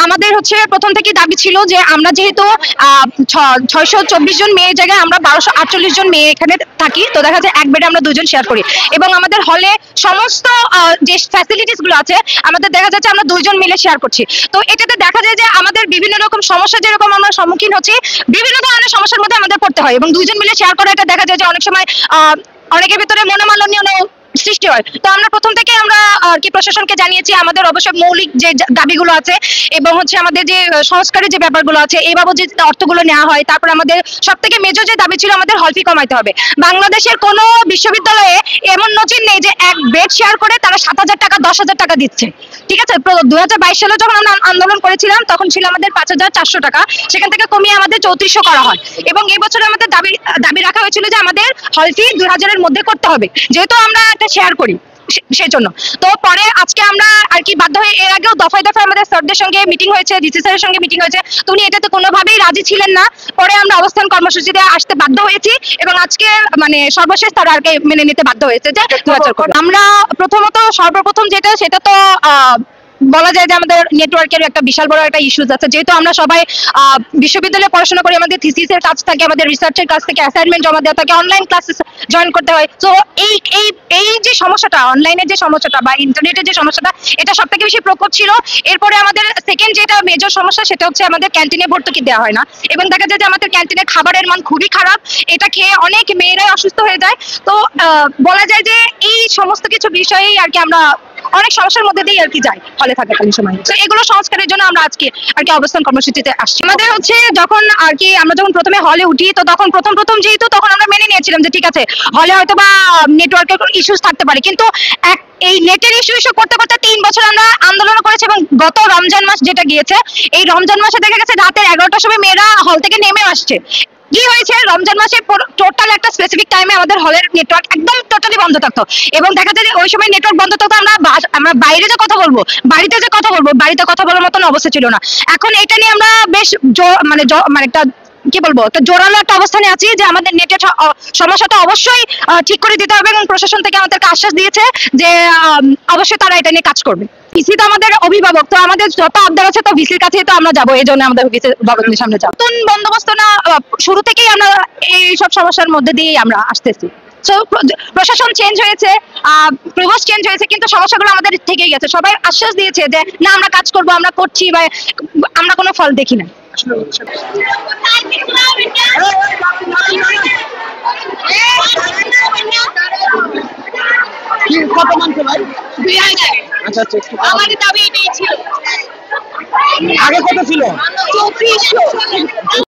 আমাদের হচ্ছে প্রথম থেকে দাবি ছিল যে আমরা যেহেতু 624 জন মেয়ের জায়গায় আমরা 1248 জন মেয়ে এখানে থাকি, তো দেখা যায় এক বেডে আমরা দুজন শেয়ার করি এবং আমাদের হলে সমস্ত যে ফ্যাসিলিটিস গুলো আছে আমাদের দেখা যাচ্ছে আমরা দুইজন মিলে শেয়ার করছি। তো এটাতে দেখা যায় যে আমাদের বিভিন্ন রকম সমস্যা যেরকম আমরা সম্মুখীন হচ্ছি, বিভিন্ন ধরনের সমস্যার মধ্যে আমাদের পড়তে হয় এবং দুইজন মিলে শেয়ার করা এটা দেখা যায় যে অনেক সময় অনেকের ভিতরে মনোমালিন্য সৃষ্টি হয়। তো আমরা প্রথম থেকে আমরা আর কি প্রশাসনকে জানিয়েছি আমাদের অবশ্যই মৌলিক যে দাবিগুলো আছে এবং হচ্ছে আমাদের যে সংস্কারের যে ব্যাপারগুলো আছে এই বাবদ যে অর্থগুলো নেওয়া হয়। তারপর আমাদের সব থেকে মেজর যে দাবি ছিল আমাদের হল ফি কমাইতে হবে। বাংলাদেশের কোনো বিশ্ববিদ্যালয়ে এমন নজির নেই যে এক বেড শেয়ার করে তারা 7,000 টাকা 10,000 টাকা দিচ্ছে। ঠিক আছে, 2022 সালে যখন আমরা আন্দোলন করেছিলাম তখন ছিল আমাদের 5,400 টাকা, সেখান থেকে কমিয়ে আমাদের 3400 করা হয় এবং এই বছর আমাদের দাবি রাখা হয়েছিল যে আমাদের হল ফি 2000 এর মধ্যে করতে হবে, যেহেতু আমরা একটা শেয়ার করি সেই জন্য। তো পরে আজকে আমরা আর কি বাধ্য হয়ে, এর আগেও দফায় দফায় আমাদের স্যারদের সঙ্গে মিটিং হয়েছে, ডিসি স্যারের সঙ্গে মিটিং হয়েছে, তো উনি এটাতে কোনোভাবেই রাজি ছিলেন না। পরে আমরা অবস্থান কর্মসূচিতে আসতে বাধ্য হয়েছি এবং আজকে মানে সর্বশেষ তারা আর কি মেনে নিতে বাধ্য হয়েছে যে 2000 করে। আমরা সর্বপ্রথম সেটা তো বলা যায় যে আমাদের নেটওয়ার্কের একটা বিশাল বড় একটা ইস্যুস আছে। যেহেতু আমরা সবাই বিশ্ববিদ্যালয়ে পড়াশোনা করি, আমাদের থিসিসের কাজ থাকে, আমাদের রিসার্চের কাজ থেকে, অ্যাসাইনমেন্ট জমা দেওয়া থাকে, অনলাইন ক্লাসেস জয়েন করতে হয়। তো এই যে সমস্যাটা, অনলাইনের যে সমস্যাটা বা ইন্টারনেটের যে সমস্যাটা, এটা সব থেকে বেশি প্রকোপ ছিল। এরপরে আমাদের সেকেন্ড যেটা মেজর সমস্যা সেটা হচ্ছে আমাদের ক্যান্টিনে ভর্তুকি দেওয়া হয় না এবং দেখা যায় যে আমাদের ক্যান্টিনের খাবারের মান খুবই খারাপ, এটা খেয়ে অনেক মেয়েরাই অসুস্থ হয়ে যায়। তো বলা যায় যে এই সমস্ত কিছু বিষয়েই আর কি আমরা অনেক সমস্যার মধ্যে দিয়ে আর কি যাই হলে থাকাকালীন সময়। তো এগুলো সংস্কারের জন্য আমরা আজকে আর কি অবস্থান কর্মসূচিতে আসছি। আমাদের হচ্ছে যখন আর কি আমরা যখন প্রথমে হলে উঠি, তো তখন প্রথম যেহেতু তখন আমরা মেনে নিয়েছিলাম যে ঠিক আছে হলে হয়তো বা নেটওয়ার্কের ইস্যুস থাকতে পারে, কিন্তু এই নেটের ইস্যু করতে করতে 3 বছর আমরা আন্দোলন করেছি এবং গত রমজান মাস যেটা গিয়েছে, এই রমজান মাসে দেখা গেছে রাতের 11টার সময় মেয়েরা হল থেকে নেমে আসছে। কি হয়েছে, রমজান মাসে টোটাল একটা স্পেসিফিক টাইমে আমাদের হলের নেটওয়ার্ক একদম টোটালি বন্ধ থাকতো এবং দেখা যায় যে ওই সময় নেটওয়ার্ক বন্ধ থাকতো, আমরা বাইরে যে কথা বলবো, বাড়িতে কথা বলার মতন অবস্থা ছিল না। এখন এটা নিয়ে আমরা বেশ মানে একটা কি বলবো, একটা জোরালো একটা অবস্থানে আছি যে আমাদের নেটের সমস্যাটা অবশ্যই ঠিক করে দিতে হবে এবং প্রশাসন থেকে আমাদেরকে আশ্বাস দিয়েছে যে অবশ্যই তারা এটা নিয়ে কাজ করবে। ভিসি তো আমাদের অভিভাবক, তো আমাদের যত আবদার আছে তো ভিসির কাছেই তো আমরা যাবো, এই জন্য আমাদের ভিসির ভবনের সামনে যাবো। নতুন বন্দোবস্ত না, শুরু থেকেই আমরা এই সব সমস্যার মধ্যে দিয়েই আমরা আসতেছি। প্রশাসন চেঞ্জ হয়েছে, প্রভোস্ট চেঞ্জ হয়েছে, কিন্তু সমস্যাগুলো আমাদের থেকেই গেছে। সবাই আশ্বাস দিয়েছে যে না আমরা কাজ করব, আমরা করছি, বা আমরা কোনো ফল দেখি না। কত মানছে ভাই? 2000। আচ্ছা আচ্ছা, আমাদের দাবি এটাই ছিল। আগে কত ছিল? 3400।